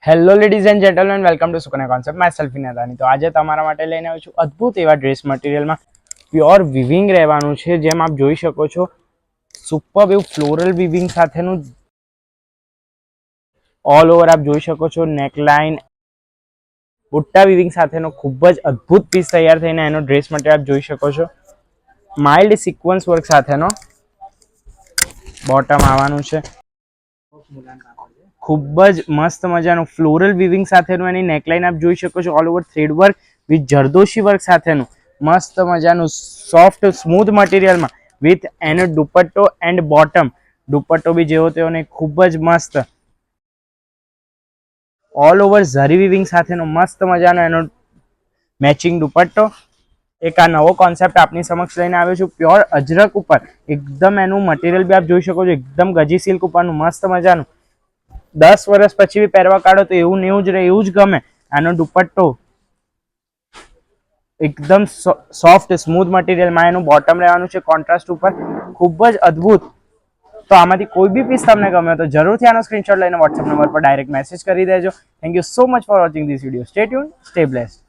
Hello ladies and gentlemen, welcome to Sukanya concept. Myself Inadani. તો આજે તમારા માટે લઈને આવ્યો છું અદ્ભુત એવા ડ્રેસ મટીરિયલમાં પ્યોર વિવિંગ રહેવાનું છે. જેમ આપ જોઈ શકો છો, સુપર એવું ફ્લોરલ વિવિંગ સાથેનું ઓલ ઓવર આપ જોઈ શકો છો. નેકલાઇન બુટ્ટા વિવિંગ સાથેનો ખૂબ જ અદ્ભુત પીસ તૈયાર થઈને એનો ડ્રેસ મટીરિયલ આપ જોઈ શકો છો. માઇલ્ડ સિક્વન્સ વર્ક સાથેનો બોટમ આવવાનું છે. ખૂબ જ મસ્ત મજાનું ફ્લોરલ વિવિંગ સાથેનું એની નેકલાઇન આપ જોઈ શકો છો. All over thread work with zardozi work સાથેનું મસ્ત મજાનું સોફ્ટ સ્મૂથ મટીરિયલમાં વિથ એનો દુપટ્ટો એન્ડ બોટમ. દુપટ્ટો બી જેવો તેવો ને ખૂબ જ મસ્ત ઓલ ઓવર ઝરી વિવિંગ સાથેનો મસ્ત મજાનો એનો મેચિંગ દુપટ્ટો. એક આ નવો કોન્સેપ્ટ આપની સમક્ષ લઈને આવ્યો છું. પ્યોર અજરક ઉપર એકદમ એનું મટીરિયલ બી આપ જોઈ શકો છો. એકદમ ગજી સિલ્ક ઉપરનું મસ્ત મજાનું 10 વર્ષ પછી બી પહેરવા કાઢો તો એવું ને એવું જ રહે, એવું જ ગમે. આનો દુપટ્ટો એકદમ સોફ્ટ સ્મૂથ મટીરિયલમાં એનું બોટમ રહેવાનું છે કોન્ટ્રાસ્ટ ઉપર. ખૂબ જ અદ્ભુત. તો આમાંથી કોઈ બી પીસ તમને ગમે તો જરૂરથી આનો સ્ક્રીનશોટ લઈને વોટ્સએપ નંબર પર ડાયરેક્ટ મેસેજ કરી દેજો. Thank you so much for watching this video. Stay tune, stay blessed.